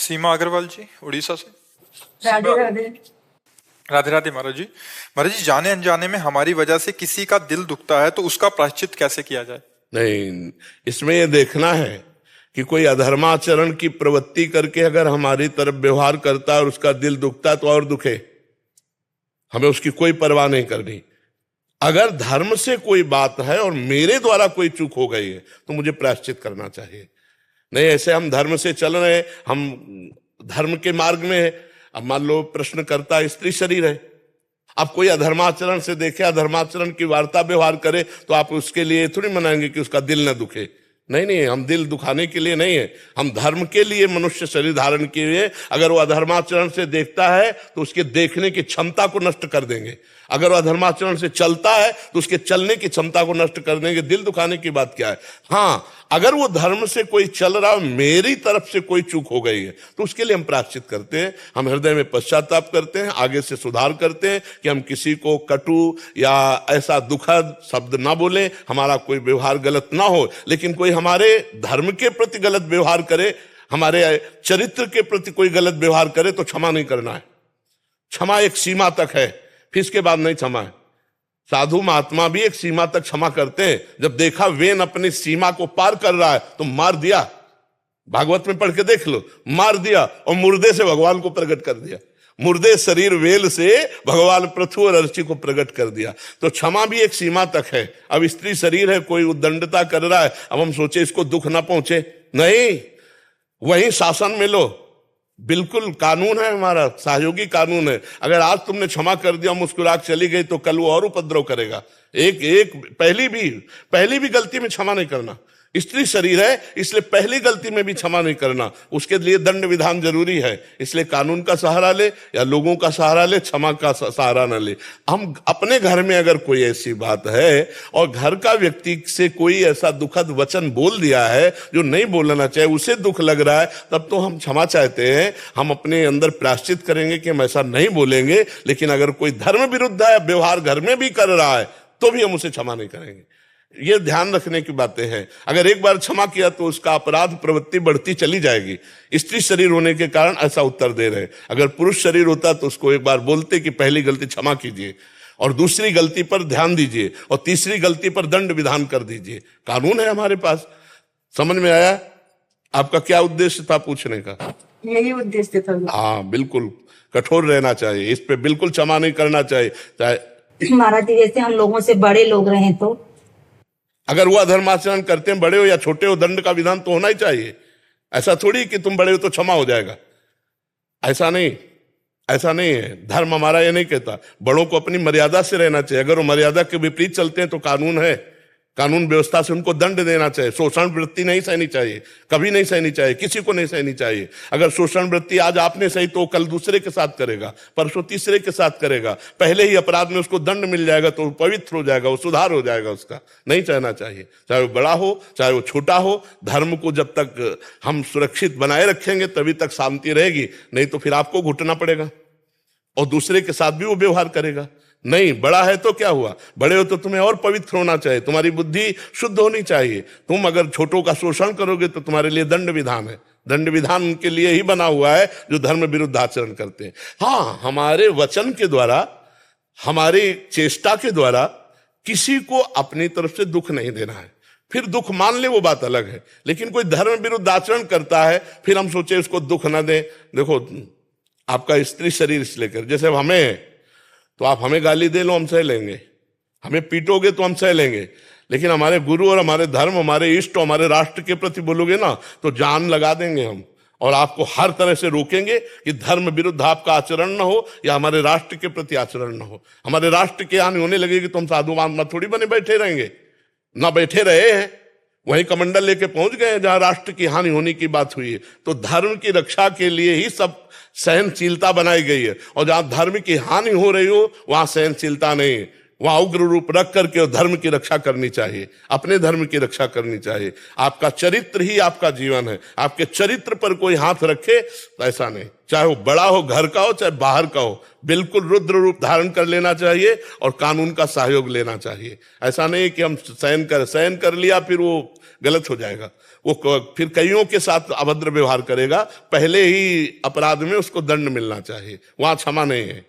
सीमा अग्रवाल जी, उड़ीसा से। राधे राधे। राधे राधे महाराज जी। महाराज जी, जाने अनजाने में हमारी वजह से किसी का दिल दुखता है तो उसका प्रायश्चित कैसे किया जाए? नहीं, इसमें यह देखना है कि कोई अधर्माचरण की प्रवृत्ति करके अगर हमारी तरफ व्यवहार करता है और उसका दिल दुखता है तो और दुखे, हमें उसकी कोई परवाह नहीं करनी। अगर धर्म से कोई बात है और मेरे द्वारा कोई चूक हो गई है तो मुझे प्रायश्चित करना चाहिए। नहीं ऐसे हम धर्म से चल रहे हैं, हम धर्म के मार्ग में है। अब मान लो प्रश्न करता स्त्री शरीर है, आप कोई अधर्माचरण से देखे, अधर्माचरण की वार्ता व्यवहार करे तो आप उसके लिए थोड़ी मनाएंगे कि उसका दिल न दुखे। नहीं नहीं, हम दिल दुखाने के लिए नहीं है, हम धर्म के लिए मनुष्य शरीर धारण किए। अगर वो अधर्माचरण से देखता है तो उसके देखने की क्षमता को नष्ट कर देंगे। अगर वो अधर्माचरण से चलता है तो उसके चलने की क्षमता को नष्ट कर देंगे। दिल दुखाने की बात क्या है? हाँ, अगर वो धर्म से कोई चल रहा है, मेरी तरफ से कोई चूक हो गई है तो उसके लिए हम प्रायश्चित करते हैं। हम हृदय में पश्चाताप करते हैं, आगे से सुधार करते हैं कि हम किसी को कटु या ऐसा दुखद शब्द ना बोले, हमारा कोई व्यवहार गलत ना हो। लेकिन कोई हमारे धर्म के प्रति गलत व्यवहार करे, हमारे चरित्र के प्रति कोई गलत व्यवहार करे तो क्षमा नहीं करना है। क्षमा एक सीमा तक है, फिर इसके बाद नहीं क्षमा है। साधु महात्मा भी एक सीमा तक क्षमा करते हैं। जब देखा वेन अपनी सीमा को पार कर रहा है तो मार दिया। भागवत में पढ़ के देख लो, मार दिया और मुर्दे से भगवान को प्रकट कर दिया। मुर्दे शरीर वेल से भगवान पृथु और अर्ची को प्रकट कर दिया। तो क्षमा भी एक सीमा तक है। अब स्त्री शरीर है, कोई उद्दंडता कर रहा है, अब हम सोचे इसको दुख ना पहुंचे, नहीं, वही शासन में लो। बिल्कुल कानून है, हमारा सहयोगी कानून है। अगर आज तुमने क्षमा कर दिया, मुस्कुरा के चली गई तो कल वो और उपद्रव करेगा। एक पहली भी गलती में क्षमा नहीं करना। स्त्री शरीर है इसलिए पहली गलती में भी क्षमा नहीं करना, उसके लिए दंड विधान जरूरी है। इसलिए कानून का सहारा ले या लोगों का सहारा ले, क्षमा का सहारा न ले। हम अपने घर में अगर कोई ऐसी बात है और घर का व्यक्ति से कोई ऐसा दुखद वचन बोल दिया है जो नहीं बोलना चाहिए, उसे दुख लग रहा है, तब तो हम क्षमा चाहते हैं। हम अपने अंदर प्रायश्चित करेंगे कि हम ऐसा नहीं बोलेंगे। लेकिन अगर कोई धर्म विरुद्ध है, व्यवहार घर में भी कर रहा है, तो भी हम उसे क्षमा नहीं करेंगे। ये ध्यान रखने की बातें हैं। अगर एक बार क्षमा किया तो उसका अपराध प्रवृत्ति बढ़ती चली जाएगी। स्त्री शरीर होने के कारण ऐसा उत्तर दे रहे हैं। अगर पुरुष शरीर होता तो उसको एक बार बोलते कि पहली गलती क्षमा कीजिए और दूसरी गलती पर ध्यान दीजिए और तीसरी गलती पर दंड विधान कर दीजिए। कानून है हमारे पास। समझ में आया? आपका क्या उद्देश्य था पूछने का? यही उद्देश्य था। हाँ, बिल्कुल कठोर रहना चाहिए, इस पे बिल्कुल क्षमा नहीं करना चाहिए। चाहे महाराज जी जैसे हम लोगों से बड़े लोग रहे तो अगर वो अधर्माचरण करते हैं, बड़े हो या छोटे हो, दंड का विधान तो होना ही चाहिए। ऐसा थोड़ी कि तुम बड़े हो तो क्षमा हो जाएगा, ऐसा नहीं, ऐसा नहीं है। धर्म हमारा ये नहीं कहता। बड़ों को अपनी मर्यादा से रहना चाहिए। अगर वो मर्यादा के विपरीत चलते हैं तो कानून है, कानून व्यवस्था से उनको दंड देना चाहिए। शोषण वृत्ति नहीं सहनी चाहिए, कभी नहीं सहनी चाहिए, किसी को नहीं सहनी चाहिए। अगर शोषण वृत्ति आज आपने सही तो कल दूसरे के साथ करेगा, परसों तीसरे के साथ करेगा। पहले ही अपराध में उसको दंड मिल जाएगा तो पवित्र हो जाएगा, वो सुधार हो जाएगा। उसका नहीं चाहना चाहिए, चाहे वो बड़ा हो चाहे वो छोटा हो। धर्म को जब तक हम सुरक्षित बनाए रखेंगे तभी तक शांति रहेगी, नहीं तो फिर आपको घुटना पड़ेगा और दूसरे के साथ भी वो व्यवहार करेगा। नहीं, बड़ा है तो क्या हुआ, बड़े हो तो तुम्हें और पवित्र होना चाहिए, तुम्हारी बुद्धि शुद्ध होनी चाहिए। तुम अगर छोटों का शोषण करोगे तो तुम्हारे लिए दंड विधान है। दंड विधान उनके लिए ही बना हुआ है जो धर्म विरुद्ध आचरण करते हैं। हाँ, हमारे वचन के द्वारा, हमारी चेष्टा के द्वारा किसी को अपनी तरफ से दुख नहीं देना है। फिर दुख मान ले वो बात अलग है, लेकिन कोई धर्म विरुद्ध आचरण करता है फिर हम सोचे उसको दुख ना दें। देखो, आपका स्त्री शरीर से लेकर, जैसे हमें तो आप हमें गाली दे लो हम सह लेंगे, हमें पीटोगे तो हम सह लेंगे। लेकिन हमारे गुरु और हमारे धर्म, हमारे इष्ट और हमारे राष्ट्र के प्रति बोलोगे ना तो जान लगा देंगे हम, और आपको हर तरह से रोकेंगे कि धर्म विरुद्ध आपका आचरण न हो या हमारे राष्ट्र के प्रति आचरण न हो। हमारे राष्ट्र की हानि होने लगेगी तो हम साधु महात्मा थोड़ी बने बैठे रहेंगे। ना बैठे रहे हैं, वहीं कमंडल लेके पहुंच गए जहां राष्ट्र की हानि होने की बात हुई है। तो धर्म की रक्षा के लिए ही सब सहनशीलता बनाई गई है, और जहां धर्म की हानि हो रही हो वहां सहनशीलता नहीं है। वहां उग्र रूप रख करके धर्म की रक्षा करनी चाहिए, अपने धर्म की रक्षा करनी चाहिए। आपका चरित्र ही आपका जीवन है। आपके चरित्र पर कोई हाथ रखे तो ऐसा नहीं, चाहे वो बड़ा हो, घर का हो चाहे बाहर का हो, बिल्कुल रुद्र रूप धारण कर लेना चाहिए और कानून का सहयोग लेना चाहिए। ऐसा नहीं कि हम सहन कर लिया फिर वो गलत हो जाएगा, वो फिर कईयों के साथ अभद्र व्यवहार करेगा। पहले ही अपराध में उसको दंड मिलना चाहिए, वहां क्षमा नहीं है।